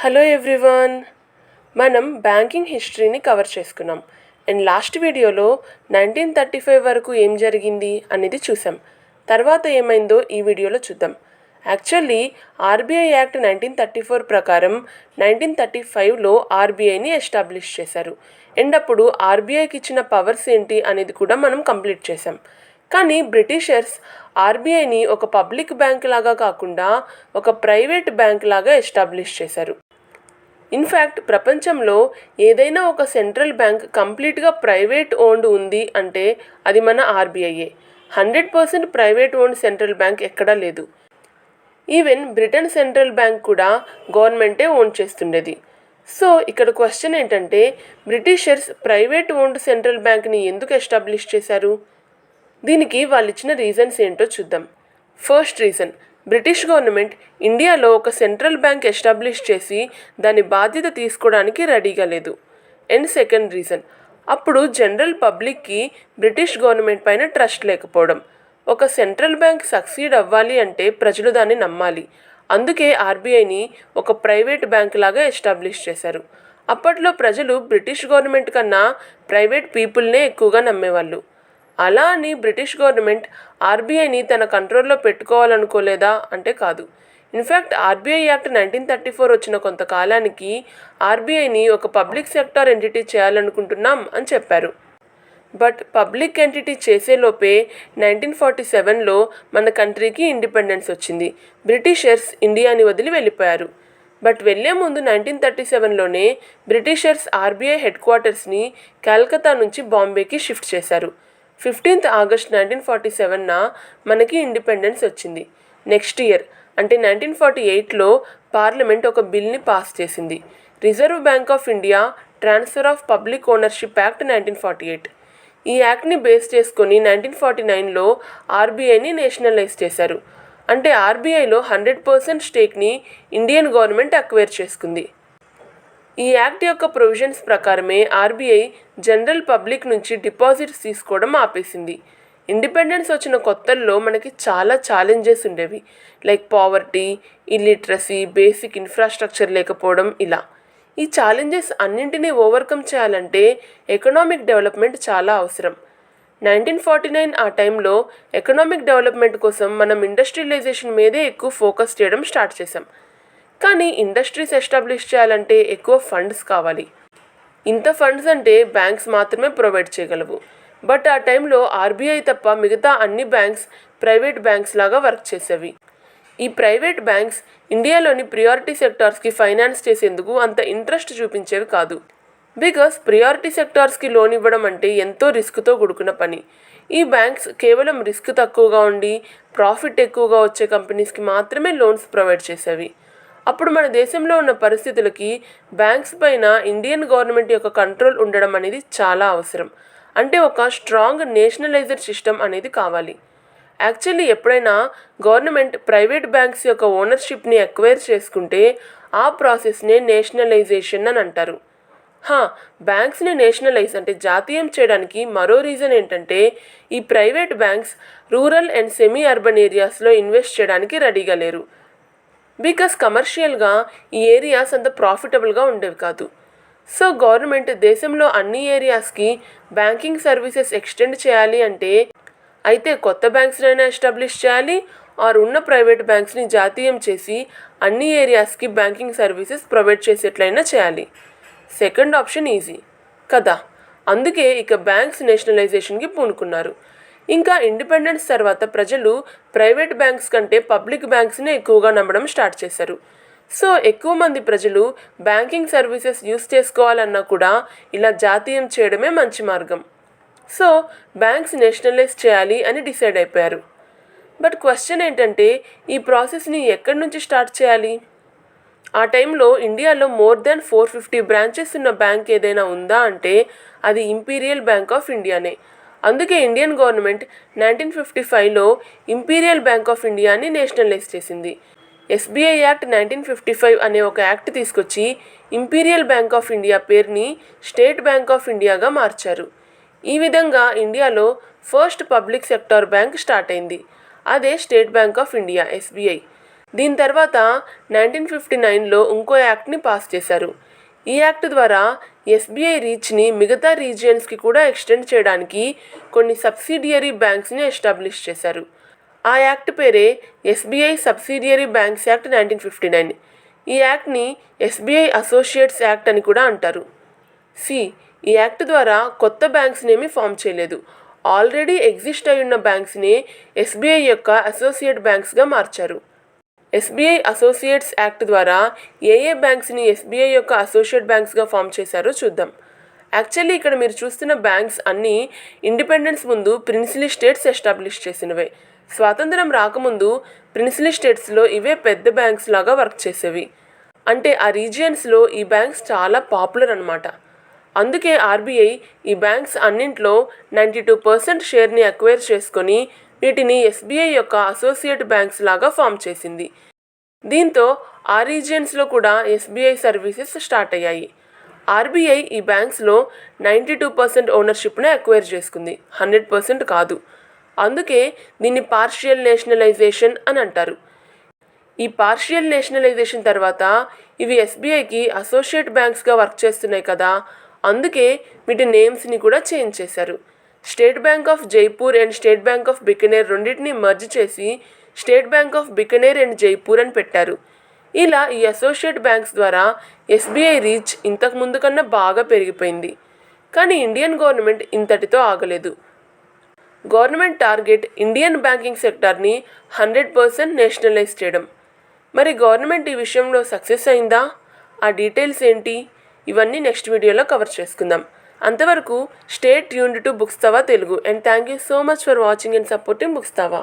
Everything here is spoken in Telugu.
హలో ఎవ్రీవన్, మనం బ్యాంకింగ్ హిస్టరీని కవర్ చేసుకున్నాం. అండ్ లాస్ట్ వీడియోలో 1935 వరకు ఏం జరిగింది అనేది చూసాం. తర్వాత ఏమైందో ఈ వీడియోలో చూద్దాం. యాక్చువల్లీ ఆర్బీఐ యాక్ట్ 1934 ప్రకారం 1935లో ఆర్బీఐని ఎస్టాబ్లిష్ చేశారు. అండ్ అప్పుడు ఆర్బీఐకి ఇచ్చిన పవర్స్ ఏంటి అనేది కూడా మనం కంప్లీట్ చేసాం. కానీ బ్రిటిషర్స్ ఆర్బీఐని ఒక పబ్లిక్ బ్యాంక్ లాగా కాకుండా ఒక ప్రైవేట్ బ్యాంక్ లాగా ఎస్టాబ్లిష్ చేశారు. ఇన్ఫ్యాక్ట్ ప్రపంచంలో ఏదైనా ఒక సెంట్రల్ బ్యాంక్ కంప్లీట్గా ప్రైవేట్ ఓన్డ్ ఉంది అంటే అది మన ఆర్బీఐయే. 100% ప్రైవేట్ ఓన్డ్ సెంట్రల్ బ్యాంక్ ఎక్కడా లేదు. ఈవెన్ బ్రిటన్ సెంట్రల్ బ్యాంక్ కూడా గవర్నమెంటే ఓన్ చేస్తుండేది. సో ఇక్కడ క్వశ్చన్ ఏంటంటే, బ్రిటిషర్స్ ప్రైవేట్ ఓన్డ్ సెంట్రల్ బ్యాంక్ని ఎందుకు ఎస్టాబ్లిష్ చేశారు? దీనికి వాళ్ళు ఇచ్చిన రీజన్స్ ఏంటో చూద్దాం. ఫస్ట్ రీజన్, బ్రిటిష్ గవర్నమెంట్ ఇండియాలో ఒక సెంట్రల్ బ్యాంక్ ఎస్టాబ్లిష్ చేసి దాని బాధ్యత తీసుకోవడానికి రెడీగా లేదు. అండ్ సెకండ్ రీజన్, అప్పుడు జనరల్ పబ్లిక్కి బ్రిటిష్ గవర్నమెంట్ పైన ట్రస్ట్ లేకపోవడం. ఒక సెంట్రల్ బ్యాంక్ సక్సీడ్ అవ్వాలి అంటే ప్రజలు దాన్ని నమ్మాలి. అందుకే ఆర్బీఐని ఒక ప్రైవేట్ బ్యాంక్ లాగా ఎస్టాబ్లిష్ చేశారు. అప్పట్లో ప్రజలు బ్రిటిష్ గవర్నమెంట్ కన్నా ప్రైవేట్ పీపుల్నే ఎక్కువగా నమ్మేవాళ్ళు. అలా అని బ్రిటిష్ గవర్నమెంట్ ఆర్బీఐని తన కంట్రోల్లో పెట్టుకోవాలనుకోలేదా అంటే కాదు. ఇన్ఫ్యాక్ట్ ఆర్బీఐ యాక్ట్ 1934 వచ్చిన కొంతకాలానికి ఆర్బీఐని ఒక పబ్లిక్ సెక్టార్ ఎంటిటీ చేయాలనుకుంటున్నాం అని చెప్పారు. బట్ పబ్లిక్ ఎంటిటీ చేసేలోపే 1947లో మన కంట్రీకి ఇండిపెండెన్స్ వచ్చింది. బ్రిటిషర్స్ ఇండియాని వదిలి వెళ్ళిపోయారు. బట్ వెళ్లే ముందు 1937లోనే బ్రిటిషర్స్ ఆర్బీఐ హెడ్ క్వార్టర్స్ని కలకత్తా నుంచి బాంబేకి షిఫ్ట్ చేశారు. 15th August 1947న మనకి ఇండిపెండెన్స్ వచ్చింది. నెక్స్ట్ ఇయర్ అంటే 1948లో పార్లమెంట్ ఒక బిల్ని పాస్ చేసింది, reserve bank of India transfer of public ownership act 1948. ఈ యాక్ట్ని బేస్ చేసుకొని 1949లో ఆర్బీఐని నేషనలైజ్ చేశారు. అంటే ఆర్బీఐలో 100% స్టేక్ని ఇండియన్ గవర్నమెంట్ అక్వైర్ చేసుకుంది. ఈ యాక్ట్ యొక్క ప్రొవిజన్స్ ప్రకారమే ఆర్బీఐ జనరల్ పబ్లిక్ నుంచి డిపాజిట్స్ తీసుకోవడం ఆపేసింది. ఇండిపెండెన్స్ వచ్చిన కొత్తల్లో మనకి చాలా ఛాలెంజెస్ ఉండేవి, like poverty, illiteracy, basic infrastructure లేకపోవడం. ఇలా ఈ ఛాలెంజెస్ అన్నింటినీ ఓవర్కమ్ చేయాలంటే ఎకనామిక్ డెవలప్మెంట్ చాలా అవసరం. 1949 ఆ టైంలో ఎకనామిక్ డెవలప్మెంట్ కోసం మనం ఇండస్ట్రియలైజేషన్ మీదే ఎక్కువ ఫోకస్ చేయడం స్టార్ట్ చేసాం. కానీ ఇండస్ట్రీస్ ఎస్టాబ్లిష్ చేయాలంటే ఎక్కువ ఫండ్స్ కావాలి. ఇంత ఫండ్స్ అంటే బ్యాంక్స్ మాత్రమే ప్రొవైడ్ చేయగలవు. బట్ ఆ టైంలో ఆర్బీఐ తప్ప మిగతా అన్ని బ్యాంక్స్ ప్రైవేట్ బ్యాంక్స్ లాగా వర్క్ చేసేవి. ఈ ప్రైవేట్ బ్యాంక్స్ ఇండియాలోని ప్రియారిటీ సెక్టార్స్కి ఫైనాన్స్ చేసేందుకు అంత ఇంట్రెస్ట్ చూపించేవి కాదు. బికాస్ ప్రియారిటీ సెక్టార్స్కి లోన్ ఇవ్వడం అంటే ఎంతో రిస్క్తో కూడుకున్న పని. ఈ బ్యాంక్స్ కేవలం రిస్క్ తక్కువగా ఉండి ప్రాఫిట్ ఎక్కువగా వచ్చే కంపెనీస్కి మాత్రమే లోన్స్ ప్రొవైడ్ చేసేవి. అప్పుడు మన దేశంలో ఉన్న పరిస్థితులకి బ్యాంక్స్ పైన ఇండియన్ గవర్నమెంట్ యొక్క కంట్రోల్ ఉండడం అనేది చాలా అవసరం. అంటే ఒక స్ట్రాంగ్ నేషనలైజర్ సిస్టమ్ అనేది కావాలి. యాక్చువల్లీ ఎప్పుడైనా గవర్నమెంట్ ప్రైవేట్ బ్యాంక్స్ యొక్క ఓనర్షిప్ని ఎక్వైర్ చేసుకుంటే ఆ ప్రాసెస్నే నేషనలైజేషన్ అని అంటారు. బ్యాంక్స్ని నేషనలైజ్ అంటే జాతీయం చేయడానికి మరో రీజన్ ఏంటంటే, ఈ private banks rural and semi urban ఏరియాస్లో ఇన్వెస్ట్ చేయడానికి రెడీగా లేరు. బికాస్ కమర్షియల్గా ఈ ఏరియాస్ అంత ప్రాఫిటబుల్గా ఉండేవి కాదు. సో గవర్నమెంట్ దేశంలో అన్ని ఏరియాస్కి బ్యాంకింగ్ సర్వీసెస్ ఎక్స్టెండ్ చేయాలి అంటే అయితే కొత్త బ్యాంక్స్నైనా ఎస్టాబ్లిష్ చేయాలి, ఆర్ ఉన్న ప్రైవేట్ బ్యాంక్స్ని జాతీయం చేసి అన్ని ఏరియాస్కి బ్యాంకింగ్ సర్వీసెస్ ప్రొవైడ్ చేసేట్లయినా చేయాలి. సెకండ్ ఆప్షన్ ఈజీ కదా. అందుకే ఇక బ్యాంక్స్ నేషనలైజేషన్కి పూనుకున్నారు. ఇంకా ఇండిపెండెన్స్ తర్వాత ప్రజలు ప్రైవేట్ బ్యాంక్స్ కంటే పబ్లిక్ బ్యాంక్స్ని ఎక్కువగా నమ్మడం స్టార్ట్ చేశారు. సో ఎక్కువ మంది ప్రజలు బ్యాంకింగ్ సర్వీసెస్ యూస్ చేసుకోవాలన్నా కూడా ఇలా జాతీయం చేయడమే మంచి మార్గం. సో బ్యాంక్స్ నేషనలైజ్ చేయాలి అని డిసైడ్ అయిపోయారు. బట్ క్వశ్చన్ ఏంటంటే, ఈ ప్రాసెస్ని ఎక్కడి నుంచి స్టార్ట్ చేయాలి? ఆ టైంలో ఇండియాలో మోర్ దాన్ 450 బ్రాంచెస్ ఉన్న బ్యాంక్ ఏదైనా ఉందా అంటే అది ఇంపీరియల్ బ్యాంక్ ఆఫ్ ఇండియానే. అందుకే ఇండియన్ గవర్నమెంట్ 1955లో ఇంపీరియల్ బ్యాంక్ ఆఫ్ ఇండియాని నేషనలైజ్ చేసింది. ఎస్బీఐ యాక్ట్ 1955 అనే ఒక యాక్ట్ తీసుకొచ్చి ఇంపీరియల్ బ్యాంక్ ఆఫ్ ఇండియా పేరుని స్టేట్ బ్యాంక్ ఆఫ్ ఇండియాగా మార్చారు. ఈ విధంగా ఇండియాలో first public sector bank start అయింది. అదే state bank of India, SBI. దీని తర్వాత 1959లో ఇంకో యాక్ట్ని పాస్ చేశారు. ఈ యాక్ట్ ద్వారా ఎస్బీఐ రీచ్ని మిగతా రీజియన్స్కి కూడా ఎక్స్టెండ్ చేయడానికి కొన్ని సబ్సిడియరీ బ్యాంక్స్ని ఎస్టాబ్లిష్ చేశారు. ఆ యాక్ట్ పేరే ఎస్బీఐ సబ్సిడియరీ బ్యాంక్స్ యాక్ట్ 1959. ఈ యాక్ట్ని ఎస్బీఐ అసోసియేట్స్ యాక్ట్ అని కూడా అంటారు. ఈ యాక్ట్ ద్వారా కొత్త బ్యాంక్స్ని ఏమీ ఫామ్ చేయలేదు. ఆల్రెడీ ఎగ్జిస్ట్ అయి ఉన్న బ్యాంక్స్ని ఎస్బీఐ యొక్క అసోసియేట్ బ్యాంక్స్గా మార్చారు. ఎస్బీఐ అసోసియేట్స్ యాక్ట్ ద్వారా ఏ బ్యాంక్స్ని ఎస్బీఐ యొక్క అసోసియేట్ బ్యాంక్స్గా ఫామ్ చేశారో చూద్దాం. యాక్చువల్లీ ఇక్కడ మీరు చూస్తున్న బ్యాంక్స్ అన్నీ ఇండిపెండెన్స్ ముందు ప్రిన్స్లీ స్టేట్స్ ఎస్టాబ్లిష్ చేసినవే. స్వాతంత్రం రాకముందు ప్రిన్స్లీ స్టేట్స్లో ఇవే పెద్ద బ్యాంక్స్ లాగా వర్క్ చేసేవి. అంటే ఆ రీజియన్స్లో ఈ బ్యాంక్స్ చాలా పాపులర్ అన్నమాట. అందుకే ఆర్బీఐ ఈ బ్యాంక్స్ అన్నింట్లో 92% షేర్ని అక్వైర్ చేసుకొని వీటిని ఎస్బీఐ యొక్క అసోసియేట్ బ్యాంక్స్ లాగా ఫామ్ చేసింది. దీంతో ఆ రీజియన్స్లో కూడా ఎస్బీఐ సర్వీసెస్ స్టార్ట్ అయ్యాయి. ఆర్బీఐ ఈ బ్యాంక్స్లో 92% ఓనర్షిప్ని అక్వైర్ చేసుకుంది, 100% కాదు. అందుకే దీన్ని పార్షియల్ నేషనలైజేషన్ అని అంటారు. ఈ పార్షియల్ నేషనలైజేషన్ తర్వాత ఇవి ఎస్బీఐకి అసోసియేట్ బ్యాంక్స్గా వర్క్ చేస్తున్నాయి కదా, అందుకే వీటి నేమ్స్ని కూడా చేంజ్ చేశారు. State bank of Jaipur and state bank of Bikaner రెండింటిని మర్జ్ చేసి state bank of Bikaner and Jaipur అని పెట్టారు. ఇలా ఈ అసోసియేట్ బ్యాంక్స్ ద్వారా ఎస్బీఐ రీచ్ ఇంతకు ముందు కన్నా బాగా పెరిగిపోయింది. కానీ ఇండియన్ గవర్నమెంట్ ఇంతటితో ఆగలేదు. గవర్నమెంట్ టార్గెట్ ఇండియన్ బ్యాంకింగ్ సెక్టార్ని 100% నేషనలైజ్ చేయడం. మరి గవర్నమెంట్ ఈ విషయంలో సక్సెస్ అయిందా? ఆ డీటెయిల్స్ ఏంటి? ఇవన్నీ నెక్స్ట్ వీడియోలో కవర్ చేసుకుందాం. అంతవరకు stay tuned to Bukstava Telugu and thank you so much for watching and supporting బుక్స్తవా.